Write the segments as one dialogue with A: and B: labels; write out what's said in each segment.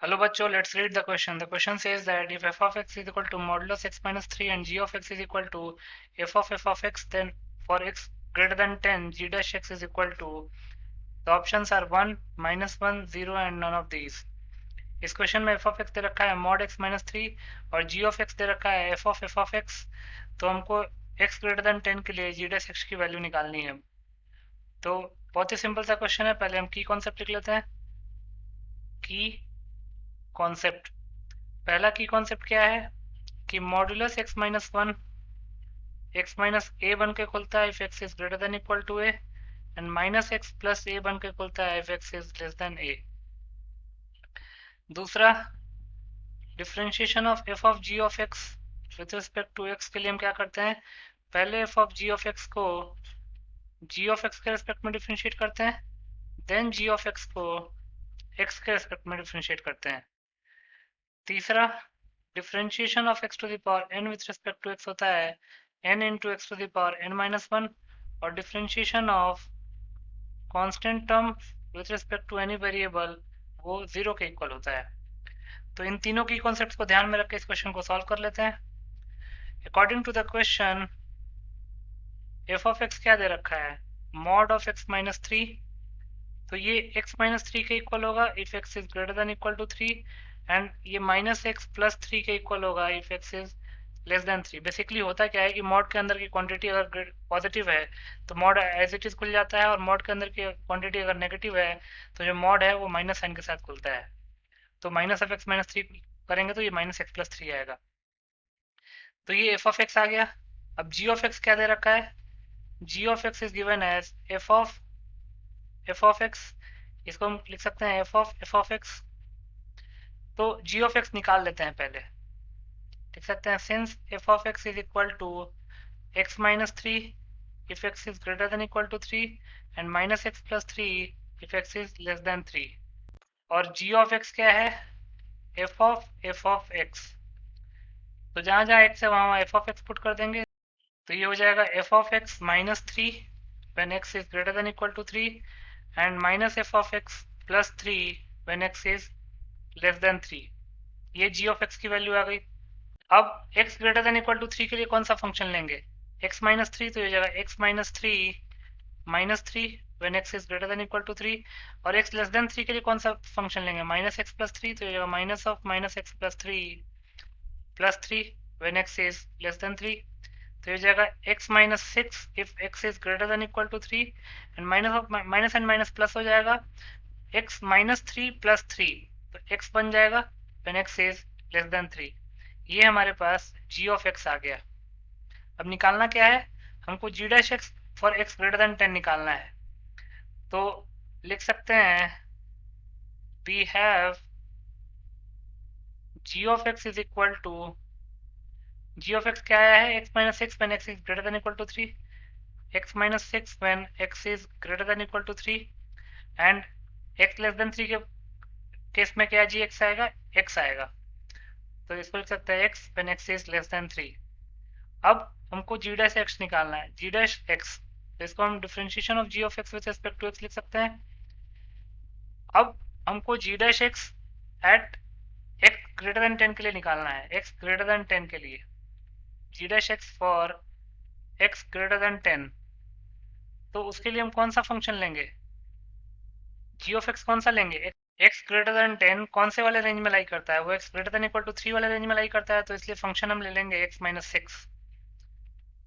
A: Hello bachcho, let's read the question. The question says that if f of x is equal to modulus x minus 3 and g of x is equal to f of x, then for x greater than 10, g dash x is equal to, the options are 1, -1, 0 and none of these. इस question में f of x दे रखा है mod x minus 3 और g of x दे रखा है f of x. तो हमको x greater than 10 के लिए g dash x की वैल्यू निकालनी है. तो बहुत ही सिंपल सा क्वेश्चन है. पहले हम की कॉन्सेप्ट लिख लेते हैं. की कॉन्सेप्ट, पहला की कॉन्सेप्ट क्या है कि modulus x minus 1 x minus a बन के खुलता है if x is greater than equal to a and minus x plus a बन के खुलता है if x is less than a. दूसरा, differentiation of f of g of x with respect to x के लिए हम क्या करते हैं, पहले f of g of x को g ऑफ x के रिस्पेक्ट में डिफरेंशिएट करते हैं, देन g ऑफ x को x के रिस्पेक्ट में डिफरेंशिएट करते हैं. तीसरा, differentiation of x to the power n with respect to x होता है n into x to the power n minus 1 और differentiation of constant term with respect to any variable वो 0 के इक्वल होता है. तो इन तीनों की कॉन्सेप्ट्स को ध्यान में रख के इस क्वेश्चन को सॉल्व कर लेते हैं. According to the question f of x क्या दे रखा है, मॉड ऑफ x माइनस 3. तो ये x माइनस 3 के इक्वल होगा if x is greater than equal to 3 and ये माइनस एक्स प्लस 3 के इक्वल होगा if x is less than 3. Basically होता क्या है कि मॉड के अंदर की क्वांटिटी अगर पॉजिटिव है तो मॉड एज इट इज खुल जाता है और मॉड के अंदर की क्वांटिटी अगर नेगेटिव है तो जो मॉड है वो माइनस साइन के साथ खुलता है. तो माइनस ऑफ एक्स माइनस 3 करेंगे तो ये माइनस एक्स प्लस 3 आएगा. तो ये एफ ऑफ एक्स आ गया. अब जी ऑफ एक्स क्या दे रखा है, g of x is given as f of x. इसको हम लिख सकते हैं एफ ऑफ एक्स. तो जी ऑफ एक्स निकाल लेते हैं पहले. लिख सकते हैं since f of x is equal to x minus 3 if x is greater than equal to 3 and minus x plus 3 if x is less than 3. और g of x क्या है, f of x. तो जहाँ जहाँ x है वहाँ f of x put कर देंगे. तो ये हो जाएगा f of x minus 3 when x is greater than equal to 3 and minus f of x plus 3 when x is less than 3. ये g of x की वैल्यू आ गई. अब x greater than equal to 3 के लिए कौन सा function लेंगे, x माइनस 3. तो ये जाएगा x minus 3 when x is greater than equal to 3 और x लेस देन 3 के लिए कौन सा फंक्शन लेंगे, माइनस एक्स प्लस 3. तो ये जाएगा minus of minus x plus 3 when x is less than 3. तो ये जाएगा x minus 6 if x is greater than equal to 3 and minus of minus and minus plus हो जाएगा x माइनस 3 प्लस 3. तो x बन जाएगा when x is less than 3. ये हमारे पास g ऑफ x आ गया. अब निकालना क्या है, हमको g dash x for x greater than 10 निकालना है. तो लिख सकते हैं we have g of x is equal to, g of x क्या आया है, x minus 6 when x is greater than equal to 3, x minus 6 when x is greater than equal to 3 and x less than 3 के case में क्या जी x आएगा, x आएगा. तो इसको लिख सकते हैं x when x is less than 3. अब हमको g डैश x निकालना है, g डैश x. तो इसको हम differentiation of g of x with respect to x लिख सकते हैं. अब हमको g dash x at x greater than 10 के लिए निकालना है, x ग्रेटर देन 10 के लिए g dash x for x greater than 10. तो उसके लिए हम कौन सा फंक्शन लेंगे, g ऑफ x कौन सा लेंगे, x ग्रेटर देन 10 कौन से वाले रेंज में लाई करता है, वो x greater than equal to 3 वाले रेंज में लाई करता है. तो इसलिए फंक्शन हम ले लेंगे x माइनस 6.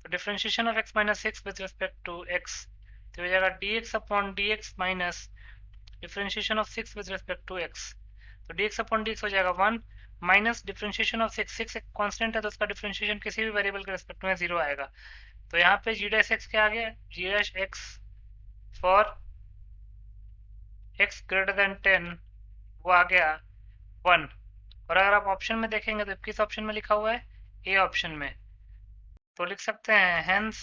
A: तो differentiation of x minus 6 with respect to x. तो हो जाएगा dx upon dx minus differentiation of 6 with respect to x. तो dx अपॉन dx हो जाएगा 1 माइनस डिफरेंशिएशन ऑफ 6 एक कांस्टेंट है तो उसका डिफरेंशिएशन किसी भी वेरिएबल के रिस्पेक्ट में 0 आएगा. तो यहाँ पे g डैश x क्या आ गया, g dash x for x greater than 10 वो आ गया 1. और अगर आप ऑप्शन में देखेंगे तो किस ऑप्शन में लिखा हुआ है, ए ऑप्शन में. तो लिख सकते हैं hence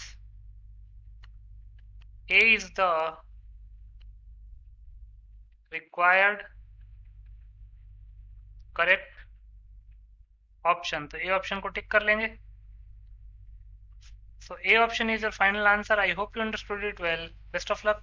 A: A is the required correct option. तो ए ऑप्शन को टिक कर लेंगे. So A option is your final answer. I hope you understood it well. Best of luck.